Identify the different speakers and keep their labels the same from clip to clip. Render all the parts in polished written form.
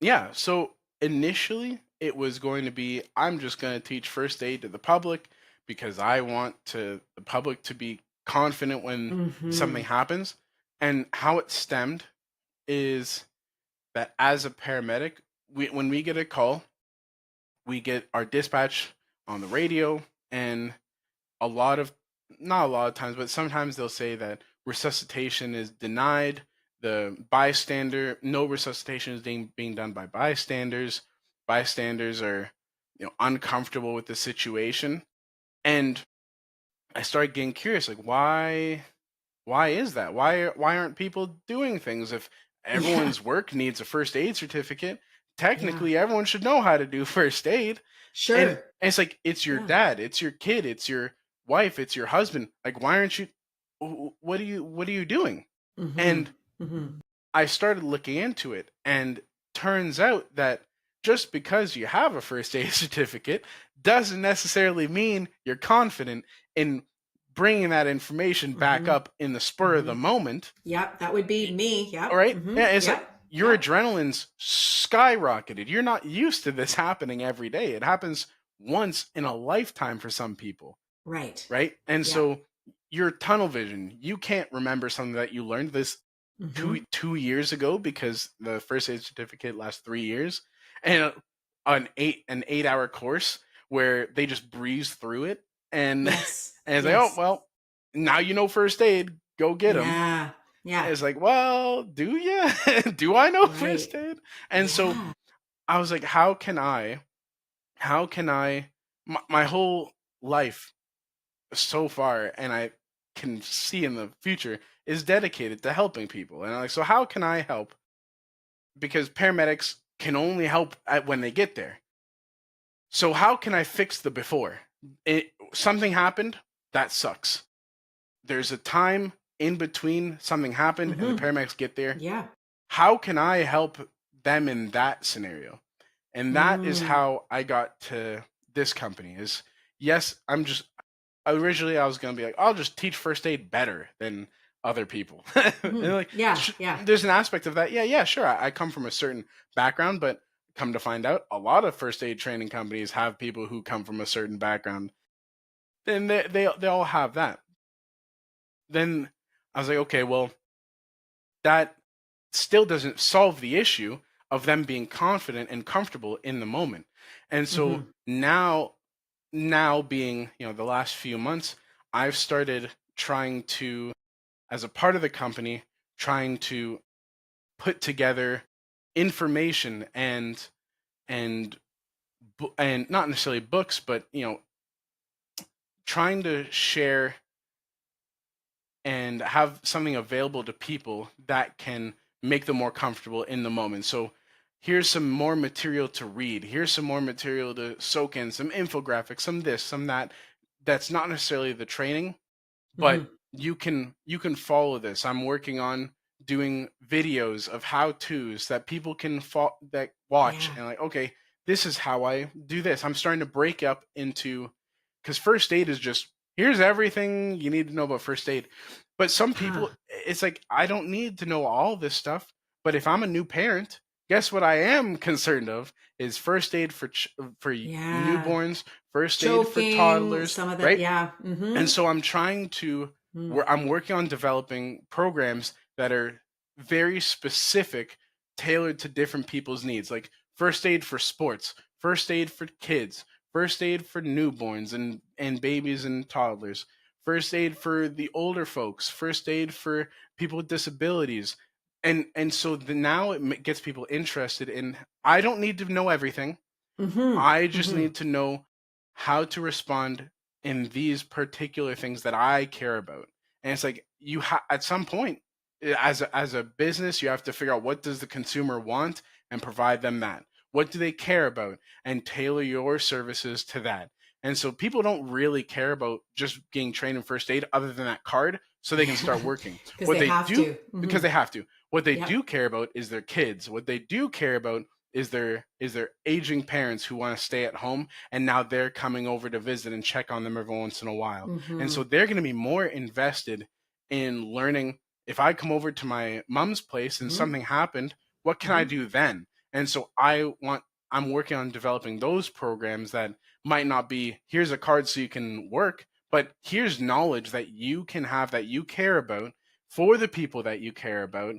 Speaker 1: Yeah, so initially it was going to be I'm just going to teach first aid to the public because I want the public to be confident when something
Speaker 2: Hmm.
Speaker 1: happens. And how it stemmed is that as a paramedic, when we get a call, we get our dispatch on the radio, and a lot of not a lot of times, but sometimes they'll say that resuscitation is denied. The bystander, no resuscitation is being done by bystanders. Bystanders are, uncomfortable with the situation, and I started getting curious, like why is that? Why aren't people doing things if
Speaker 2: Yeah.
Speaker 1: everyone's work needs a first aid certificate?
Speaker 2: Yeah.
Speaker 1: Technically, everyone should know how to do first aid. And
Speaker 2: Sure.
Speaker 1: it's like it's your
Speaker 2: Yeah.
Speaker 1: dad, it's your kid, it's your wife, it's your husband. Like why aren't you what are you doing?
Speaker 2: Hmm.
Speaker 1: And
Speaker 2: Hmm.
Speaker 1: I started looking into it, and turns out that just because you have a first aid certificate doesn't necessarily mean you're confident in bringing that information back
Speaker 2: Hmm.
Speaker 1: up in the spur of
Speaker 2: Hmm.
Speaker 1: the moment.
Speaker 2: Yep. That would be
Speaker 1: Y-
Speaker 2: me.
Speaker 1: All
Speaker 2: Yep.
Speaker 1: right,
Speaker 2: Hmm.
Speaker 1: yeah, it's like
Speaker 2: Yep.
Speaker 1: your
Speaker 2: Yep.
Speaker 1: adrenaline's skyrocketed. You're not used to this happening every day. It happens once in a lifetime for some people,
Speaker 2: Right.
Speaker 1: right? And
Speaker 2: Yeah.
Speaker 1: so your tunnel vision, you can't remember something that you learned this
Speaker 2: Hmm.
Speaker 1: two years ago because the first aid certificate lasts 3 years, and an 8 hour course where they just breeze through it, and
Speaker 2: Yes.
Speaker 1: and it's like, oh
Speaker 2: Yes.
Speaker 1: well, now you know first aid, go get them.
Speaker 2: Yeah. Yeah.
Speaker 1: It's like, well, do you? Do I know
Speaker 2: Right.
Speaker 1: first aid? And so
Speaker 2: Yeah.
Speaker 1: I was like, how can I my whole life so far, and I can see in the future, is dedicated to helping people. And I'm like, so how can I help? Because paramedics can only help when they get there. So how can I fix the before? Something happened, that sucks. There's a time in between something happened and the
Speaker 2: Hmm.
Speaker 1: paramedics get there.
Speaker 2: Yeah.
Speaker 1: How can I help them in that scenario? And that is
Speaker 2: Mm.
Speaker 1: how I got to this company. Is yes, I'm just originally I was gonna be like, I'll just teach first aid better than other people. And
Speaker 2: Hmm.
Speaker 1: like,
Speaker 2: Yeah. Yeah.
Speaker 1: there's an aspect of that. Yeah, yeah, sure. I come from a certain background, but come to find out, a lot of first aid training companies have people who come from a certain background. Then they all have that. Then I was like, okay, well, that still doesn't solve the issue of them being confident and comfortable in the moment. And so
Speaker 2: Hmm.
Speaker 1: now being, the last few months, I've started trying to, as a part of the company, trying to put together information and and not necessarily books, but trying to share and have something available to people that can make them more comfortable in the moment. So here's some more material to read. Here's some more material to soak in, some infographics, some this, some that. That's not necessarily the training, but
Speaker 2: Hmm.
Speaker 1: you can follow this. I'm working on doing videos of how to's that people can that watch
Speaker 2: Yeah.
Speaker 1: and like, okay, this is how I do this. I'm starting to break up into, because first aid is just here's everything you need to know about first aid. But some
Speaker 2: Huh.
Speaker 1: people, it's like I don't need to know all this stuff. But if I'm a new parent, guess what I am concerned of is first aid for
Speaker 2: Yeah.
Speaker 1: newborns, first aid for
Speaker 2: Choking.
Speaker 1: toddlers,
Speaker 2: Some of the.
Speaker 1: right?
Speaker 2: Yeah. Hmm.
Speaker 1: And so I'm trying to where I'm working on developing programs that are very specific, tailored to different people's needs, like first aid for sports, first aid for kids, first aid for newborns and babies and toddlers, first aid for the older folks, first aid for people with disabilities. And so now it gets people interested in, I don't need to know everything.
Speaker 2: Hmm.
Speaker 1: I just
Speaker 2: Hmm.
Speaker 1: need to know how to respond in these particular things that I care about. And it's like at some point, as a business, you have to figure out, what does the consumer want and provide them that. What do they care about and tailor your services to that. And so people don't really care about just getting trained in first aid other than that card so they can start
Speaker 2: Yeah.
Speaker 1: working.
Speaker 2: Because
Speaker 1: What
Speaker 2: they
Speaker 1: they
Speaker 2: have
Speaker 1: do,
Speaker 2: to. Hmm.
Speaker 1: because they have to. What they
Speaker 2: Yep.
Speaker 1: do care about is their kids. What they do care about is their aging parents who want to stay at home, and now they're coming over to visit and check on them every once in a while. And so
Speaker 2: Hmm.
Speaker 1: they're going to be more invested in learning, if I come over to my mom's place and
Speaker 2: Hmm.
Speaker 1: something happened, what can I
Speaker 2: Hmm.
Speaker 1: do then? And so I'm working on developing those programs that might not be, here's a card so you can work, but here's knowledge that you can have, that you care about, for the people that you care about.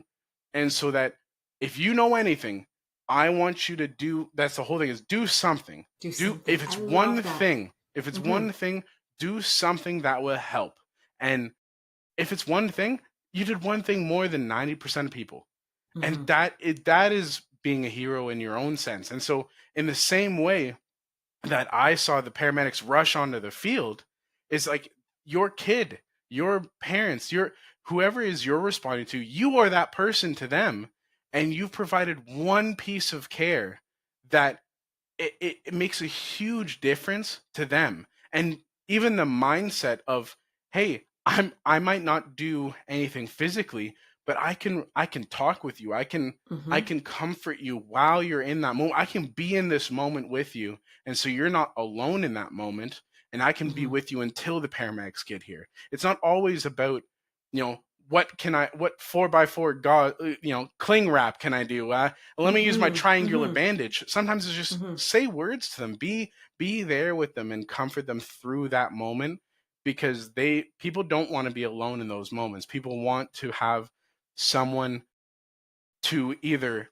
Speaker 1: And so that if you know anything, I want you to do, that's the whole thing, is do something.
Speaker 2: Do something.
Speaker 1: If it's one thing, one thing, do something that will help. And if it's one thing, you did one thing more than 90% of people. And that is being a hero in your own sense. And so in the same way that I saw the paramedics rush onto the field, is like your kid, your parents, your whoever is you're responding to, you are that person to them, and you've provided one piece of care that it makes a huge difference to them. And even the mindset of, hey, I might not do anything physically, but I can talk with you. I can comfort you while you're in that moment. I can be in this moment with you. And so you're not alone in that moment, and I can be with you until the paramedics get here. It's not always about, what 4x4 gauze, cling wrap can I do? Let me use my triangular bandage. Sometimes it's just say words to them, be there with them and comfort them through that moment, because people don't want to be alone in those moments. People want to have someone to either,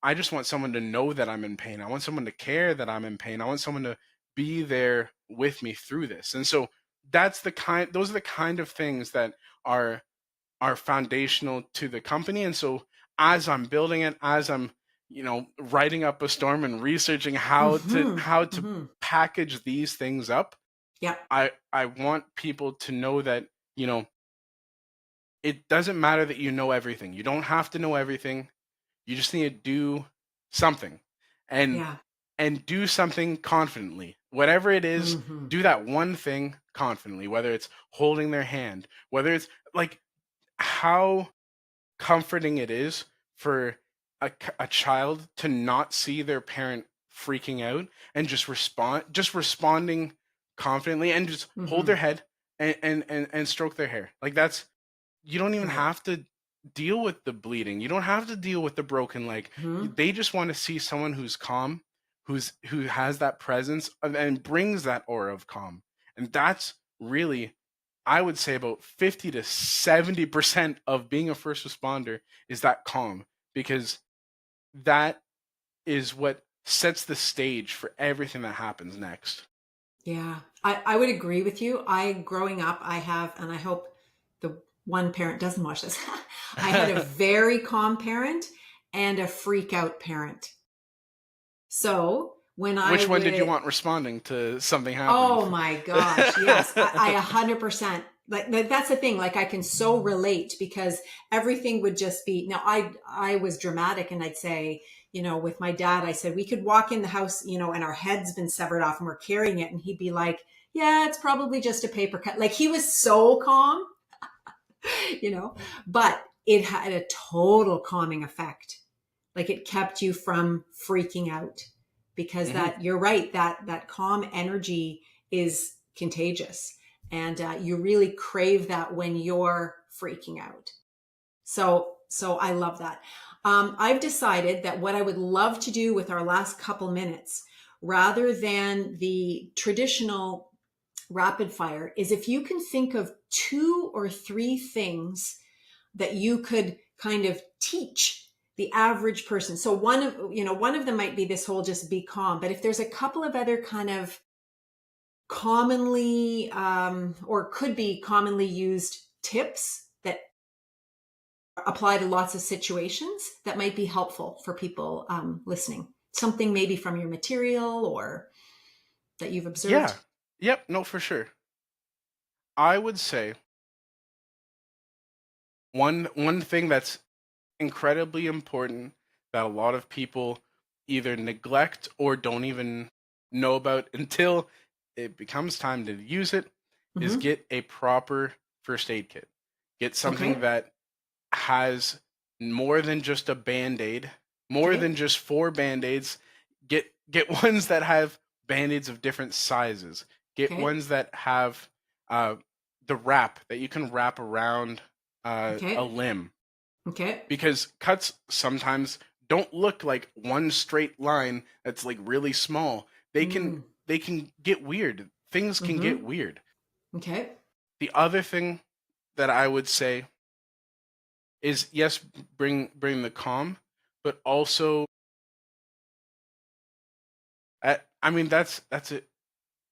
Speaker 1: I just want someone to know that I'm in pain. I want someone to care that I'm in pain. I want someone to be there with me through this. And so those are the kind of things that are foundational to the company. And so as I'm building it, as I'm, writing up a storm and researching how to package these things up, I want people to know that, it doesn't matter that you know everything. You don't have to know everything. You just need to do something, and do something confidently. Whatever it is, do that one thing confidently, whether it's holding their hand, whether it's like, how comforting it is for a child to not see their parent freaking out and just responding confidently, and just hold their head and stroke their hair. Like, that's, you don't even have to deal with the bleeding. You don't have to deal with the broken leg. They just want to see someone who's calm, who has that presence and brings that aura of calm. And that's really, I would say, about 50 to 70% of being a first responder is that calm, because that is what sets the stage for everything that happens next.
Speaker 2: Yeah, I would agree with you. Growing up, I have, and I hope the one parent doesn't watch this. I had a very calm parent and a freak out parent. So
Speaker 1: which one did you want responding to something happening?
Speaker 2: Oh my gosh, yes, I 100%. Like, that's the thing. Like, I can so relate, because everything would just be. Now, I was dramatic, and I'd say, with my dad, I said we could walk in the house, and our head's been severed off and we're carrying it, and he'd be like, "Yeah, it's probably just a paper cut." Like, he was so calm. But it had a total calming effect. Like, it kept you from freaking out, because that, you're right, that calm energy is contagious, and you really crave that when you're freaking out. So I love that. I've decided that what I would love to do with our last couple minutes, rather than the traditional rapid fire, is if you can think of 2 or 3 things that you could kind of teach the average person. So one of them might be this whole just be calm, but if there's a couple of other kind of commonly or could be commonly used tips that apply to lots of situations, that might be helpful for people listening. Something maybe from your material or that you've observed.
Speaker 1: Yeah. Yep. No, for sure. I would say one thing that's incredibly important that a lot of people either neglect or don't even know about until it becomes time to use it is get a proper first aid kit. Get something that has more than just a Band-Aid, more than just 4 Band-Aids. Get ones that have Band-Aids of different sizes. Get ones that have the wrap that you can wrap around a limb.
Speaker 2: Okay.
Speaker 1: Because cuts sometimes don't look like one straight line that's like really small.
Speaker 2: Mm.
Speaker 1: They can get weird. Things can get
Speaker 2: Mm-hmm.
Speaker 1: weird.
Speaker 2: Okay.
Speaker 1: The other thing that I would say is yes, bring the calm, but also I mean that's it.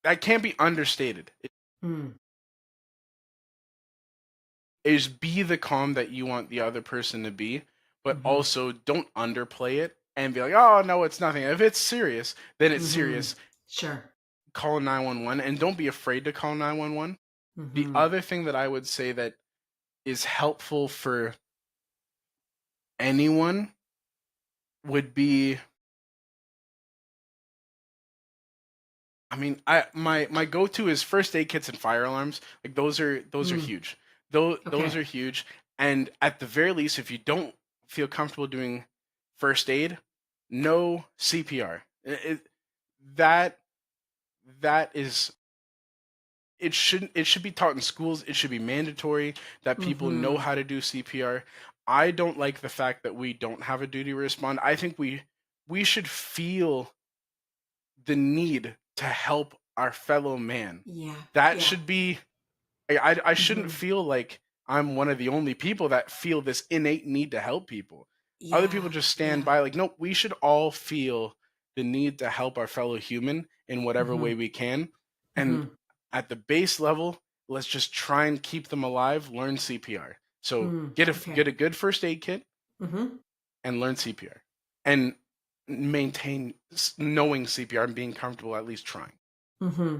Speaker 1: That can't be understated. It
Speaker 2: Mm.
Speaker 1: is be the calm that you want the other person to be, but
Speaker 2: Mm-hmm.
Speaker 1: also don't underplay it and be like, oh no, it's nothing. If it's serious, then it's
Speaker 2: Mm-hmm.
Speaker 1: serious.
Speaker 2: Sure.
Speaker 1: Call 911 and don't be afraid to call 911. The
Speaker 2: Mm-hmm.
Speaker 1: other thing that I would say that is helpful for anyone would be, I mean, my go-to is first aid kits and fire alarms. Like those are
Speaker 2: Mm.
Speaker 1: huge. Those
Speaker 2: Okay.
Speaker 1: are huge. And at the very least, if you don't feel comfortable doing first aid, no CPR. That that is it should be taught in schools. It should be mandatory that people know
Speaker 2: Mm-hmm.
Speaker 1: how to do CPR. I don't like the fact that we don't have a duty to respond. I think we should feel the need to help our fellow man.
Speaker 2: Yeah.
Speaker 1: That
Speaker 2: Yeah.
Speaker 1: should be I shouldn't
Speaker 2: Mm-hmm.
Speaker 1: feel like I'm one of the only people that feel this innate need to help people. Other people
Speaker 2: Yeah.
Speaker 1: just stand
Speaker 2: Yeah.
Speaker 1: by like, no, we should all feel the need to help our fellow human in whatever
Speaker 2: Mm-hmm.
Speaker 1: way we can. And
Speaker 2: Mm-hmm.
Speaker 1: at the base level, let's just try and keep them alive, learn CPR. So
Speaker 2: Mm.
Speaker 1: get
Speaker 2: Okay.
Speaker 1: a good first aid kit
Speaker 2: Mm-hmm.
Speaker 1: and learn CPR. And maintain knowing CPR and being comfortable at least trying.
Speaker 2: Mm-hmm.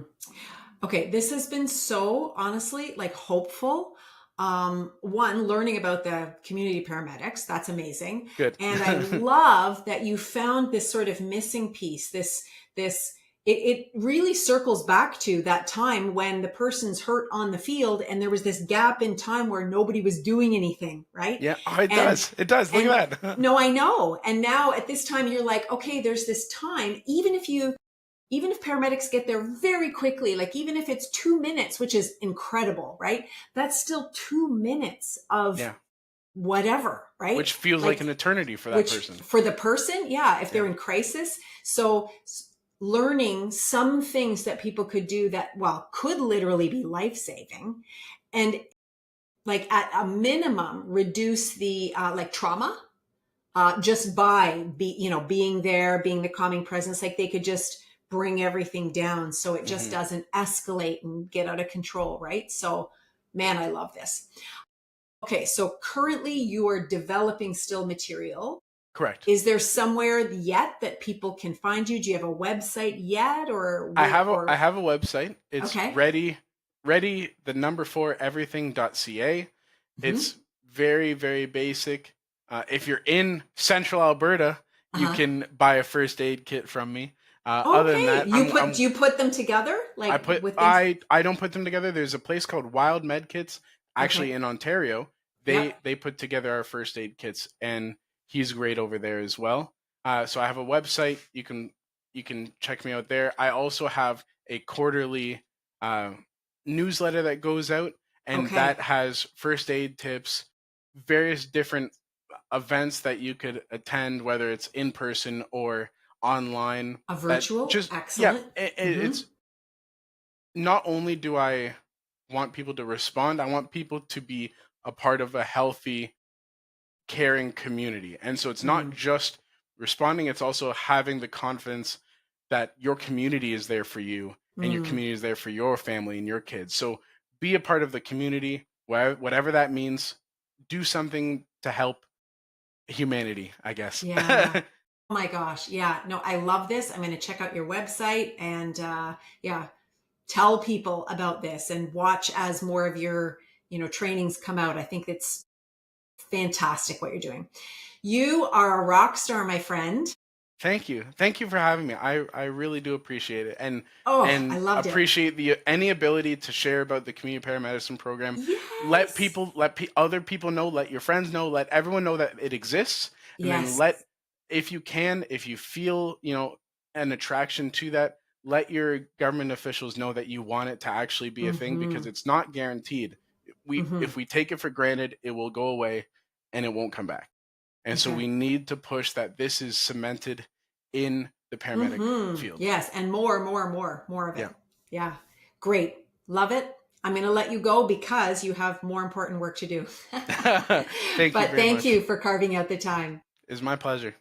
Speaker 2: Okay, this has been so honestly like hopeful. One, learning about the community paramedics, that's amazing.
Speaker 1: Good.
Speaker 2: And I love that you found this sort of missing piece, this it really circles back to that time when the person's hurt on the field and there was this gap in time where nobody was doing anything, right?
Speaker 1: Yeah, oh, it
Speaker 2: And
Speaker 1: does. It does. Look
Speaker 2: and
Speaker 1: at that.
Speaker 2: no, I know. And now at this time you're like, okay, there's this time, even if paramedics get there very quickly, like even if it's 2 minutes, which is incredible, right? That's still 2 minutes of
Speaker 1: Yeah,
Speaker 2: whatever, right?
Speaker 1: which feels like an
Speaker 2: Like,
Speaker 1: eternity for that
Speaker 2: which
Speaker 1: person.
Speaker 2: for the person, yeah, if
Speaker 1: Yeah.
Speaker 2: they're in crisis. So learning some things that people could do that, well, could literally be life saving. And like at a minimum, reduce the like trauma just by being there, being the calming presence. Like they could just bring everything down so it just
Speaker 1: Hmm.
Speaker 2: doesn't escalate and get out of control, right? So, man, I love this. Okay, so currently you are developing still material.
Speaker 1: Correct.
Speaker 2: Is there somewhere yet that people can find you? Do you have a website yet, or where?
Speaker 1: I
Speaker 2: Or
Speaker 1: have a website. It's
Speaker 2: okay,
Speaker 1: ready the number 4 everything.ca.
Speaker 2: mm-hmm.
Speaker 1: It's very basic. If you're in Central Alberta, you
Speaker 2: Uh-huh.
Speaker 1: can buy a first aid kit from me. Other than
Speaker 2: Okay,
Speaker 1: that, I'm
Speaker 2: do you put them together
Speaker 1: I
Speaker 2: like
Speaker 1: put
Speaker 2: with things?
Speaker 1: I don't put them together. There's a place called Wild Med Kits, actually
Speaker 2: Okay,
Speaker 1: in Ontario.
Speaker 2: yep,
Speaker 1: They put together our first aid kits, and he's great over there as well. So I have a website. You can check me out there. I also have a quarterly uh, newsletter that goes out, and that
Speaker 2: okay.
Speaker 1: has first aid tips, various different events that you could attend, whether it's in person or online.
Speaker 2: A
Speaker 1: That
Speaker 2: virtual,
Speaker 1: just yeah,
Speaker 2: excellent. Hmm.
Speaker 1: it's not only do I want people to respond, I want people to be a part of a healthy, caring community. And so it's not
Speaker 2: Mm,
Speaker 1: just responding, it's also having the confidence that your community is there for you and your
Speaker 2: mm,
Speaker 1: community is there for your family and your kids. So be a part of the community, whatever that means. Do something to help humanity, I guess.
Speaker 2: yeah. Oh my gosh. Yeah. No, I love this. I'm going to check out your website and yeah, tell people about this and watch as more of your, trainings come out. I think it's fantastic what you're doing. You are a rock star, my friend.
Speaker 1: Thank you. Thank you for having me. I really do appreciate it
Speaker 2: Oh, I
Speaker 1: and
Speaker 2: loved it.
Speaker 1: appreciate the any ability to share about the community paramedicine program.
Speaker 2: Yes.
Speaker 1: Other people know, let your friends know, let everyone know that it exists, and then
Speaker 2: Yes.
Speaker 1: let if you can, if you feel, an attraction to that, let your government officials know that you want it to actually be a thing because
Speaker 2: Hmm.
Speaker 1: it's not guaranteed. We
Speaker 2: Hmm.
Speaker 1: If we take it for granted, it will go away and it won't come back. And so
Speaker 2: Okay.
Speaker 1: we need to push that this is cemented in the paramedic field.
Speaker 2: Yes. And more of it.
Speaker 1: Yeah.
Speaker 2: Yeah. Great. Love it. I'm going to let you go because you have more important work to do.
Speaker 1: Thank you
Speaker 2: But
Speaker 1: very
Speaker 2: thank
Speaker 1: much.
Speaker 2: you for carving out the time.
Speaker 1: It's my pleasure.